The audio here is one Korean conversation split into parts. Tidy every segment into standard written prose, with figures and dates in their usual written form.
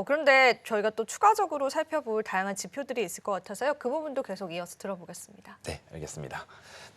그런데 저희가 또 추가적으로 살펴볼 다양한 지표들이 있을 것 같아서요. 그 부분도 계속 이어서 들어보겠습니다. 네, 알겠습니다.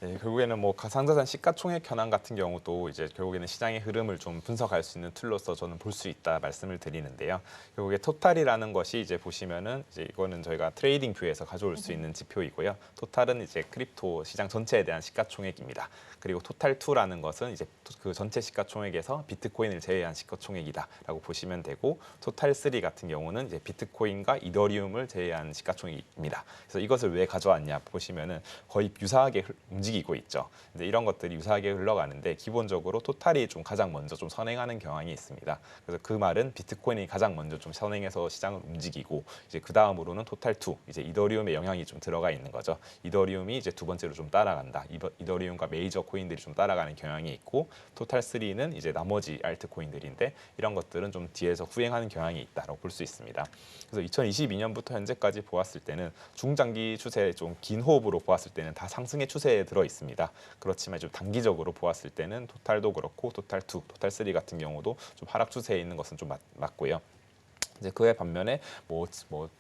네, 결국에는 뭐 가상자산 시가총액 현황 같은 경우도 이제 결국에는 시장의 흐름을 좀 분석할 수 있는 툴로서 저는 볼 수 있다 말씀을 드리는데요. 결국에 토탈이라는 것이 이제 보시면은 이제 이거는 저희가 트레이딩 뷰에서 가져올 수 있는 지표이고요. 토탈은 이제 크립토 시장 전체에 대한 시가총액입니다. 그리고 토탈2라는 것은 이제 그 전체 시가총액에서 비트코인을 제외한 시가총액이다라고 보시면 되고, 토탈3 같은 경우는 이제 비트코인과 이더리움을 제외한 시가총액입니다. 그래서 이것을 왜 가져왔냐 보시면은 거의 유사하게 움직이고 있죠. 근데 이런 것들이 유사하게 흘러가는데 기본적으로 토탈이 좀 가장 먼저 좀 선행하는 경향이 있습니다. 그래서 그 말은 비트코인이 가장 먼저 좀 선행해서 시장을 움직이고, 이제 그 다음으로는 토탈2, 이제 이더리움의 영향이 좀 들어가 있는 거죠. 이더리움이 이제 두 번째로 좀 따라간다. 이더리움과 메이저 코인들이 좀 따라가는 경향이 있고, 토탈3는 이제 나머지 알트코인들인데 이런 것들은 좀 뒤에서 후행하는 경향이 있다라고 볼 수 있습니다. 그래서 2022년부터 현재까지 보았을 때는 중장기 추세, 좀 긴 호흡으로 보았을 때는 다 상승의 추세에 들어 있습니다. 그렇지만 좀 단기적으로 보았을 때는 토탈도 그렇고 토탈2, 토탈3 같은 경우도 좀 하락 추세에 있는 것은 좀 맞고요. 이제 그에 반면에 뭐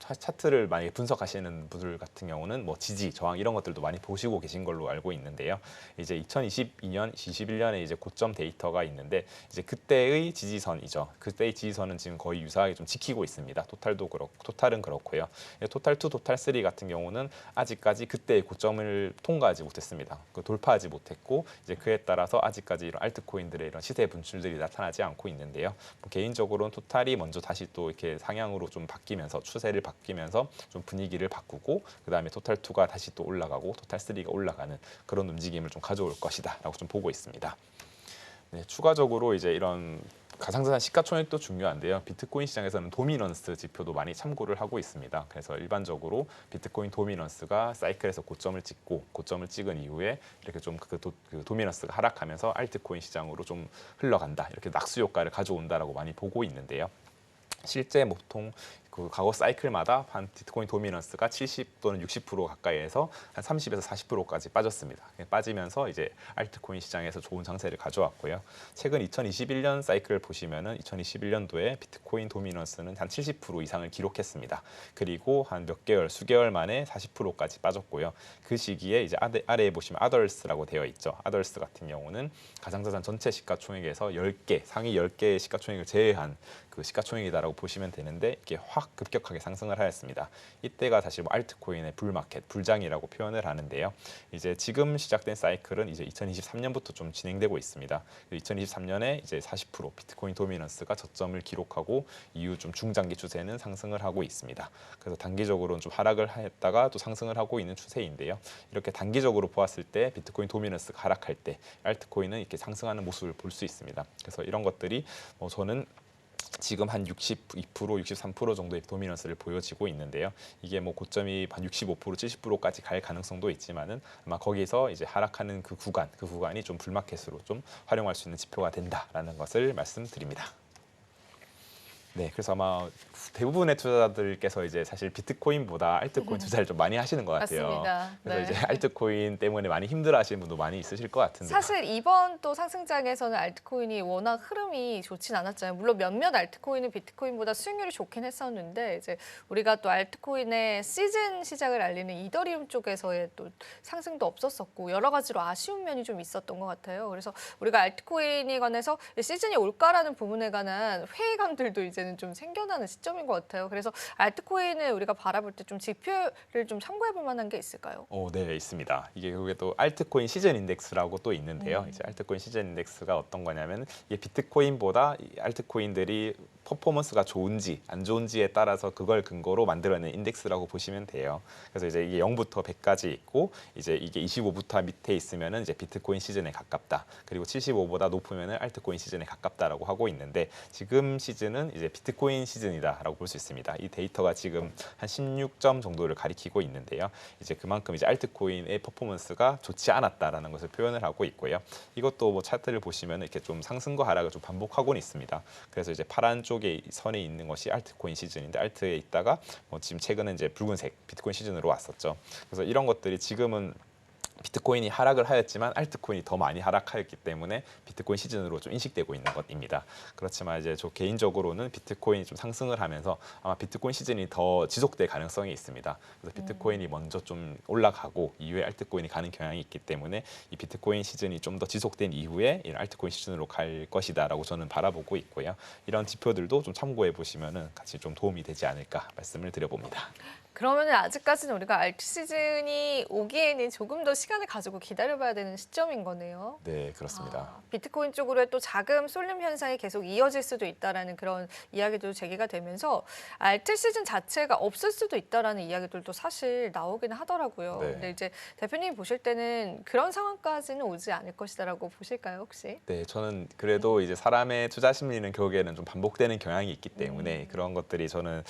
차트를 많이 분석하시는 분들 같은 경우는 뭐 지지, 저항 이런 것들도 많이 보시고 계신 걸로 알고 있는데요. 이제 2022년, 21년에 이제 고점 데이터가 있는데 이제 그때의 지지선이죠. 그때의 지지선은 지금 거의 유사하게 좀 지키고 있습니다. 토탈도 그렇고, 토탈은 그렇고요. 토탈2, 토탈3 같은 경우는 아직까지 그때의 고점을 통과하지 못했습니다. 돌파하지 못했고, 이제 그에 따라서 아직까지 이런 알트코인들의 이런 시세 분출들이 나타나지 않고 있는데요. 뭐 개인적으로는 토탈이 먼저 다시 또 이렇게 상향으로 좀 바뀌면서, 추세를 바뀌면서 좀 분위기를 바꾸고, 그 다음에 토탈2가 다시 또 올라가고 토탈3가 올라가는 그런 움직임을 좀 가져올 것이다라고 좀 보고 있습니다. 네, 추가적으로 이제 이런 가상자산 시가총액도 중요한데요. 비트코인 시장에서는 도미넌스 지표도 많이 참고를 하고 있습니다. 그래서 일반적으로 비트코인 도미넌스가 사이클에서 고점을 찍은 이후에 이렇게 좀 그 도미넌스가 하락하면서 알트코인 시장으로 좀 흘러간다, 이렇게 낙수 효과를 가져온다라고 많이 보고 있는데요. 실제 보통 그 과거 사이클마다 한 비트코인 도미넌스가 70 또는 60% 가까이에서 한 30에서 40%까지 빠졌습니다. 빠지면서 이제 알트코인 시장에서 좋은 장세를 가져왔고요. 최근 2021년 사이클을 보시면은 2021년도에 비트코인 도미넌스는 한 70% 이상을 기록했습니다. 그리고 한 몇 개월, 수개월 만에 40%까지 빠졌고요. 그 시기에 이제 아래에 보시면 아더스라고 되어 있죠. 아더스 같은 경우는 가상자산 전체 시가총액에서 10개, 상위 10개의 시가총액을 제외한 그 시가총액이다라고 보시면 되는데, 이게 확 급격하게 상승을 하였습니다. 이때가 사실 뭐 알트코인의 불마켓, 불장이라고 표현을 하는데요. 이제 지금 시작된 사이클은 이제 2023년부터 좀 진행되고 있습니다. 2023년에 이제 40% 비트코인 도미넌스가 저점을 기록하고 이후 좀 중장기 추세는 상승을 하고 있습니다. 그래서 단기적으로는 좀 하락을 했다가 또 상승을 하고 있는 추세인데요. 이렇게 단기적으로 보았을 때 비트코인 도미넌스가 하락할 때 알트코인은 이렇게 상승하는 모습을 볼 수 있습니다. 그래서 이런 것들이 저는 지금 한 62%, 63% 정도의 도미넌스를 보여지고 있는데요. 이게 뭐 고점이 한 65%, 70%까지 갈 가능성도 있지만은 아마 거기서 이제 하락하는 그 구간이 좀 불마켓으로 좀 활용할 수 있는 지표가 된다라는 것을 말씀드립니다. 네, 그래서 아마 대부분의 투자자들께서 이제 사실 비트코인보다 알트코인 투자를 좀 많이 하시는 것 같아요. 맞습니다. 그래서 네. 이제 알트코인 때문에 많이 힘들어하시는 분도 많이 있으실 것 같은데요. 사실 이번 또 상승장에서는 알트코인이 워낙 흐름이 좋진 않았잖아요. 물론 몇몇 알트코인은 비트코인보다 수익률이 좋긴 했었는데, 이제 우리가 또 알트코인의 시즌 시작을 알리는 이더리움 쪽에서의 또 상승도 없었었고, 여러 가지로 아쉬운 면이 좀 있었던 것 같아요. 그래서 우리가 알트코인에 관해서 시즌이 올까라는 부분에 관한 회의감들도 이제는 좀 생겨나는 시점인 것 같아요. 그래서 알트코인을 우리가 바라볼 때 좀 지표를 좀 참고해 볼 만한 게 있을까요? 네, 있습니다. 이게 그게 또 알트코인 시즌 인덱스라고 또 있는데요. 이제 알트코인 시즌 인덱스가 어떤 거냐면, 이게 비트코인보다 이 알트코인들이 퍼포먼스가 좋은지 안 좋은지에 따라서 그걸 근거로 만들어낸 인덱스라고 보시면 돼요. 그래서 이제 이게 0부터 100까지 있고, 이제 이게 25부터 밑에 있으면은 이제 비트코인 시즌에 가깝다. 그리고 75보다 높으면은 알트코인 시즌에 가깝다라고 하고 있는데, 지금 시즌은 이제 비트코인 시즌이다라고 볼 수 있습니다. 이 데이터가 지금 한 16점 정도를 가리키고 있는데요. 이제 그만큼 이제 알트코인의 퍼포먼스가 좋지 않았다라는 것을 표현을 하고 있고요. 이것도 뭐 차트를 보시면 이렇게 좀 상승과 하락을 좀 반복하고는 있습니다. 그래서 이제 파란 쪽에 선에 있는 것이 알트코인 시즌인데, 알트에 있다가 지금 최근에 이제 붉은색 비트코인 시즌으로 왔었죠. 그래서 이런 것들이 지금은 비트코인이 하락을 하였지만 알트코인이 더 많이 하락하였기 때문에 비트코인 시즌으로 좀 인식되고 있는 것입니다. 그렇지만 이제 저 개인적으로는 비트코인이 좀 상승을 하면서 아마 비트코인 시즌이 더 지속될 가능성이 있습니다. 그래서 비트코인이 먼저 좀 올라가고 이후에 알트코인이 가는 경향이 있기 때문에 이 비트코인 시즌이 좀 더 지속된 이후에 이 알트코인 시즌으로 갈 것이다라고 저는 바라보고 있고요. 이런 지표들도 좀 참고해 보시면은 같이 좀 도움이 되지 않을까 말씀을 드려봅니다. 그러면 아직까지는 우리가 알트 시즌이 오기에는 조금 더 시간을 가지고 기다려봐야 되는 시점인 거네요. 네, 그렇습니다. 비트코인 쪽으로의 또 자금 쏠림 현상이 계속 이어질 수도 있다라는 그런 이야기도 제기가 되면서 알트 시즌 자체가 없을 수도 있다라는 이야기들도 사실 나오긴 하더라고요. 네. 근데 이제 대표님이 보실 때는 그런 상황까지는 오지 않을 것이다라고 보실까요, 혹시? 네, 저는 그래도 이제 사람의 투자 심리는 결국에는 좀 반복되는 경향이 있기 때문에 그런 것들이 저는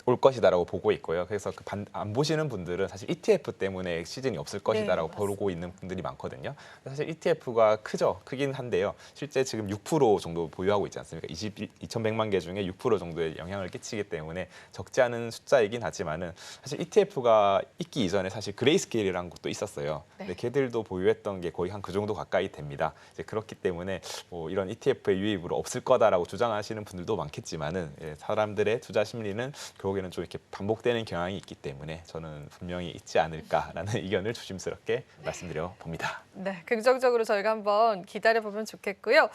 올 것이다라고 보고 있고요. 그래서 안 보시는 분들은 사실 ETF 때문에 시즌이 없을 것이다라고 네, 보고 있는 분들이 많거든요. 사실 ETF가 크긴 한데요. 실제 지금 6% 정도 보유하고 있지 않습니까? 2,100만 개 중에 6% 정도의 영향을 끼치기 때문에 적지 않은 숫자이긴 하지만은 사실 ETF가 있기 이전에 사실 그레이스케일이라는 것도 있었어요. 네. 근데 걔들도 보유했던 게 거의 한 그 정도 가까이 됩니다. 이제 그렇기 때문에 뭐 이런 ETF의 유입으로 없을 거다라고 주장하시는 분들도 많겠지만은 사람들의 투자 심리는 결국에는 좀 이렇게 반복되는 경향이 있기 때문에 저는 분명히 있지 않을까라는 의견을 조심스럽게 말씀드려 봅니다. 네, 긍정적으로 저희가 한번 기다려보면 좋겠고요.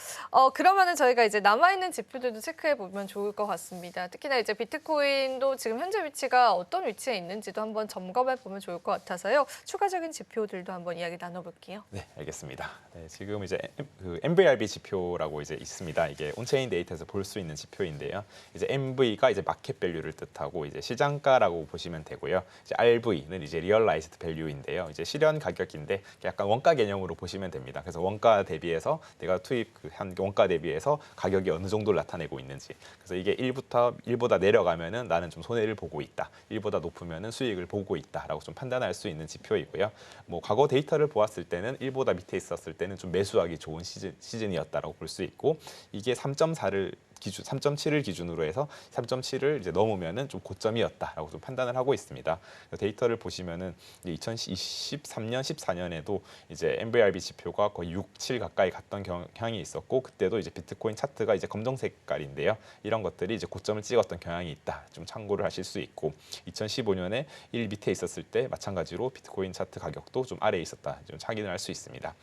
그러면은 저희가 이제 남아있는 지표들도 체크해보면 좋을 것 같습니다. 특히나 이제 비트코인도 지금 현재 위치가 어떤 위치에 있는지도 한번 점검해보면 좋을 것 같아서요. 추가적인 지표들도 한번 이야기 나눠볼게요. 네, 알겠습니다. 네, 지금 이제 그 MVRV 지표라고 이제 있습니다. 이게 온체인 데이터에서 볼 수 있는 지표인데요. 이제 MV가 이제 마켓 밸류를 뜻하고 이제 시장가라고 보시면 되고요. 이제 RV는 이제 리얼라이즈드 밸류인데요. 이제 실현 가격인데 약간 원가 개념으로 보시면 됩니다. 그래서 원가 대비해서 내가 투입한 원가 대비해서 가격이 어느 정도를 나타내고 있는지. 그래서 이게 1보다 내려가면은 나는 좀 손해를 보고 있다. 1보다 높으면은 수익을 보고 있다라고 좀 판단할 수 있는 지표이고요. 뭐 과거 데이터를 보았을 때는 1보다 밑에 있었을 때는 좀 매수하기 좋은 시즌이었다라고 볼 수 있고 이게 3.7을 기준으로 해서 3.7을 이제 넘으면은 좀 고점이었다라고 좀 판단을 하고 있습니다. 데이터를 보시면은 2023년, 14년에도 이제 MVRV 지표가 거의 6, 7 가까이 갔던 경향이 있었고 그때도 이제 비트코인 차트가 이제 검정 색깔인데요. 이런 것들이 이제 고점을 찍었던 경향이 있다. 좀 참고를 하실 수 있고 2015년에 1 밑에 있었을 때 마찬가지로 비트코인 차트 가격도 좀 아래에 있었다. 좀 확인을 할 수 있습니다.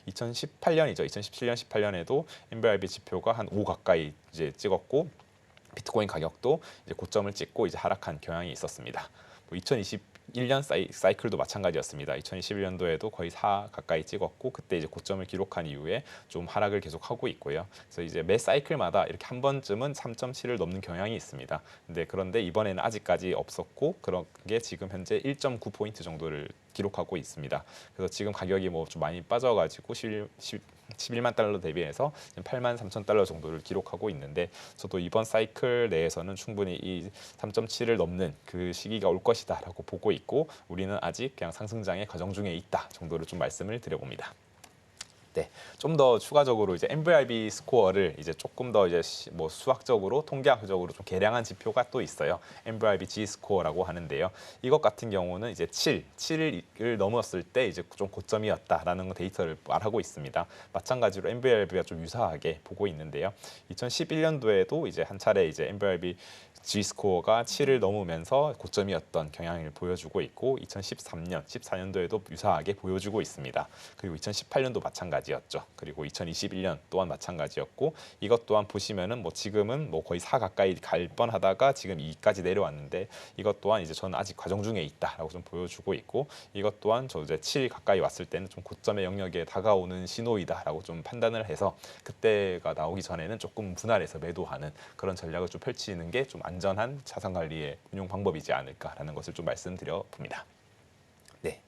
2018년이죠. 2017년, 18년에도 MVRV 지표가 한 5 가까이 이제 찍었고 비트코인 가격도 이제 고점을 찍고 이제 하락한 경향이 있었습니다. 2021년 사이클도 마찬가지였습니다. 2021년도에도 거의 4 가까이 찍었고 그때 이제 고점을 기록한 이후에 좀 하락을 계속하고 있고요. 그래서 이제 매 사이클마다 이렇게 한 번쯤은 3.7을 넘는 경향이 있습니다. 그런데 이번에는 아직까지 없었고 그런 게 지금 현재 1.9포인트 정도를 기록하고 있습니다. 그래서 지금 가격이 뭐 좀 많이 빠져가지고 11만 달러 대비해서 8만 3천 달러 정도를 기록하고 있는데 저도 이번 사이클 내에서는 충분히 이 3.7을 넘는 그 시기가 올 것이다라고 보고 있고 우리는 아직 그냥 상승장의 과정 중에 있다 정도를 좀 말씀을 드려봅니다. 네, 좀 더 추가적으로 이제 MVRV 스코어를 이제 조금 더 이제 뭐 수학적으로 통계학적으로 좀 계량한 지표가 또 있어요. MVRV G 스코어라고 하는데요. 이것 같은 경우는 이제 7을 넘었을 때 이제 좀 고점이었다라는 데이터를 말하고 있습니다. 마찬가지로 MVRV가 좀 유사하게 보고 있는데요. 2011년도에도 이제 한 차례 이제 MVRV G 스코어가 7을 넘으면서 고점이었던 경향을 보여주고 있고 2013년, 14년도에도 유사하게 보여주고 있습니다. 그리고 2018년도 마찬가지였죠. 그리고 2021년 또한 마찬가지였고 이것 또한 보시면은 뭐 지금은 뭐 거의 4 가까이 갈 뻔하다가 지금 2까지 내려왔는데 이것 또한 이제 저는 아직 과정 중에 있다라고 좀 보여주고 있고 이것 또한 저 이제 7 가까이 왔을 때는 좀 고점의 영역에 다가오는 신호이다라고 좀 판단을 해서 그때가 나오기 전에는 조금 분할해서 매도하는 그런 전략을 좀 펼치는 게 좀 안전한 자산 관리의 운용 방법이지 않을까라는 것을 좀 말씀드려 봅니다. 네.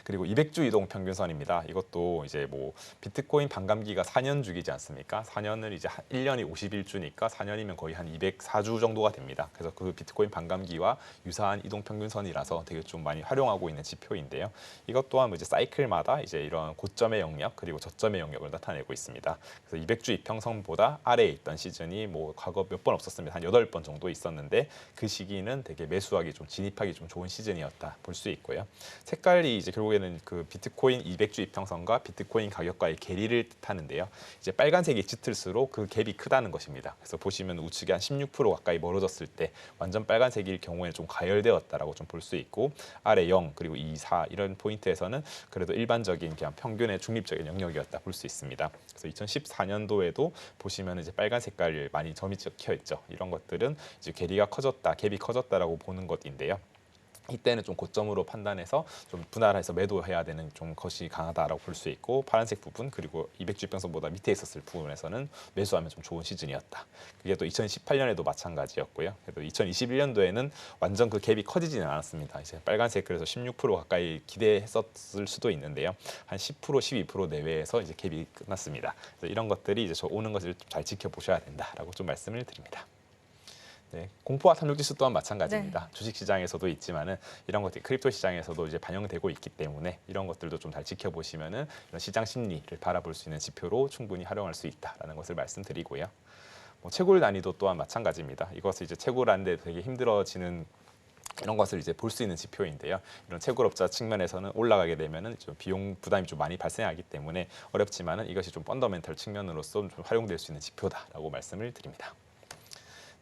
그리고 200주 이동 평균선입니다. 이것도 이제 뭐 비트코인 반감기가 4년 주기지 않습니까? 4년을 이제 1년이 51주니까 4년이면 거의 한 204주 정도가 됩니다. 그래서 그 비트코인 반감기와 유사한 이동 평균선이라서 되게 좀 많이 활용하고 있는 지표인데요. 이것 또한 이제 사이클마다 이제 이런 고점의 영역 그리고 저점의 영역을 나타내고 있습니다. 그래서 200주 이평선보다 아래에 있던 시즌이 뭐 과거 몇 번 없었습니다. 한 8번 정도 있었는데 그 시기는 되게 매수하기 좀 진입하기 좀 좋은 시즌이었다 볼 수 있고요. 색깔이 이제 결국에 결국에는 그 비트코인 200주 이평선과 비트코인 가격과의 괴리를 뜻하는데요. 이제 빨간색이 짙을수록 그 갭이 크다는 것입니다. 그래서 보시면 우측에 한 16% 가까이 멀어졌을 때 완전 빨간색일 경우에는 좀 가열되었다라고 좀 볼 수 있고, 아래 0 그리고 2, 4 이런 포인트에서는 그래도 일반적인 그냥 평균의 중립적인 영역이었다 볼 수 있습니다. 그래서 2014년도에도 보시면 이제 빨간 색깔 많이 점이 찍혀 있죠. 이런 것들은 이제 괴리가 커졌다, 갭이 커졌다라고 보는 것인데요. 이때는 좀 고점으로 판단해서 좀 분할해서 매도해야 되는 좀 것이 강하다라고 볼 수 있고, 파란색 부분 그리고 200주평선보다 밑에 있었을 부분에서는 매수하면 좀 좋은 시즌이었다. 그게 또 2018년에도 마찬가지였고요. 그래도 2021년도에는 완전 그 갭이 커지지는 않았습니다. 이제 빨간색 그래서 16% 가까이 기대했었을 수도 있는데요. 한 10%, 12% 내외에서 이제 갭이 끝났습니다. 그래서 이런 것들이 이제 저 오는 것을 잘 지켜보셔야 된다라고 좀 말씀을 드립니다. 네, 공포와 탐욕지수 또한 마찬가지입니다. 네. 주식시장에서도 있지만은 이런 것들이 크립토 시장에서도 이제 반영되고 있기 때문에 이런 것들도 좀 잘 지켜보시면은 이런 시장 심리를 바라볼 수 있는 지표로 충분히 활용할 수 있다라는 것을 말씀드리고요. 뭐 채굴 난이도 또한 마찬가지입니다. 이것을 이제 채굴하는데 되게 힘들어지는 이런 것을 이제 볼 수 있는 지표인데요. 이런 채굴업자 측면에서는 올라가게 되면은 좀 비용 부담이 좀 많이 발생하기 때문에 어렵지만은 이것이 좀 펀더멘털 측면으로서 좀 활용될 수 있는 지표다라고 말씀을 드립니다.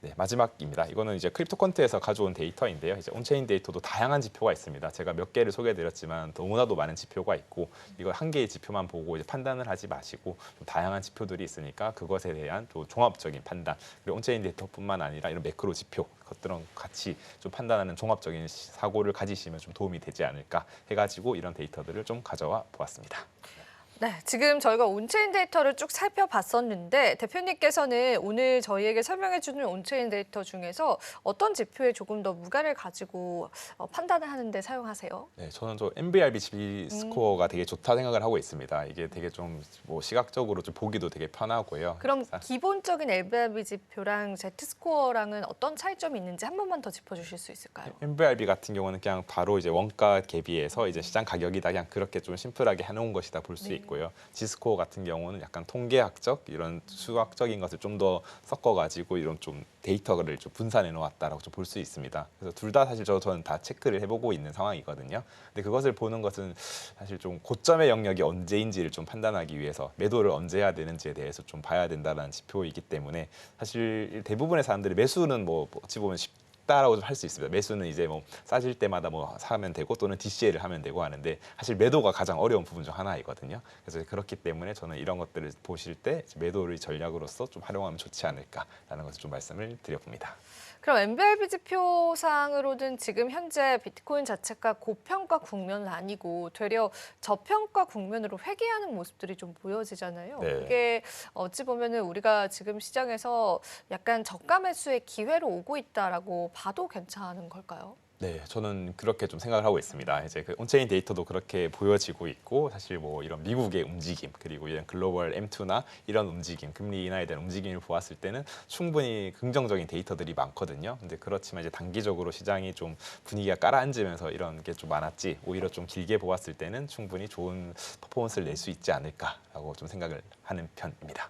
네, 마지막입니다. 이거는 이제 크립토컨트에서 가져온 데이터인데요. 이제 온체인 데이터도 다양한 지표가 있습니다. 제가 몇 개를 소개해드렸지만 너무나도 많은 지표가 있고, 이거 한 개의 지표만 보고 이제 판단을 하지 마시고 좀 다양한 지표들이 있으니까 그것에 대한 또 종합적인 판단, 그리고 온체인 데이터뿐만 아니라 이런 매크로 지표 것들은 같이 좀 판단하는 종합적인 사고를 가지시면 좀 도움이 되지 않을까 해가지고 이런 데이터들을 좀 가져와 보았습니다. 네, 지금 저희가 온체인 데이터를 쭉 살펴봤었는데 대표님께서는 오늘 저희에게 설명해주는 온체인 데이터 중에서 어떤 지표에 조금 더 무게를 가지고 판단을 하는데 사용하세요? 네, 저는 저 MVRBG 스코어가 되게 좋다 생각을 하고 있습니다. 이게 되게 좀 뭐 시각적으로 좀 보기도 되게 편하고요. 그럼 기본적인 LBRB 지표랑 Z스코어랑은 어떤 차이점이 있는지 한 번만 더 짚어주실 수 있을까요? MVRB 같은 경우는 그냥 바로 이제 원가 대비해서 이제 시장 가격이다, 그냥 그렇게 좀 심플하게 해놓은 것이다 볼 수 네. 있고요. Z스코어 같은 경우는 약간 통계학적 이런 수학적인 것을 좀 더 섞어가지고 이런 좀 데이터를 좀 분산해 놓았다라고 좀 볼 수 있습니다. 그래서 둘 다 사실 저는 다 체크를 해보고 있는 상황이거든요. 근데 그것을 보는 것은 사실 좀 고점의 영역이 언제인지를 좀 판단하기 위해서 매도를 언제 해야 되는지에 대해서 좀 봐야 된다는 지표이기 때문에 사실 대부분의 사람들이 매수는 뭐 어찌 보면 쉽다라고 할 수 있습니다. 매수는 이제 뭐 싸질 때마다 뭐 사면 되고 또는 DCA를 하면 되고 하는데, 사실 매도가 가장 어려운 부분 중 하나이거든요. 그래서 그렇기 때문에 저는 이런 것들을 보실 때 매도를 전략으로서 좀 활용하면 좋지 않을까라는 것을 좀 말씀을 드려봅니다. 그럼 MBRB 지표상으로는 지금 현재 비트코인 자체가 고평가 국면은 아니고 되려 저평가 국면으로 회귀하는 모습들이 좀 보여지잖아요. 네. 그게 어찌 보면은 우리가 지금 시장에서 약간 저가 매수의 기회로 오고 있다라고 봐도 괜찮은 걸까요? 네, 저는 그렇게 좀 생각을 하고 있습니다. 이제 그 온체인 데이터도 그렇게 보여지고 있고, 사실 뭐 이런 미국의 움직임 그리고 이런 글로벌 M2나 이런 움직임, 금리 인하에 대한 움직임을 보았을 때는 충분히 긍정적인 데이터들이 많거든요. 근데 그렇지만 이제 단기적으로 시장이 좀 분위기가 가라앉으면서 이런 게 좀 많았지, 오히려 좀 길게 보았을 때는 충분히 좋은 퍼포먼스를 낼 수 있지 않을까라고 좀 생각을 하는 편입니다.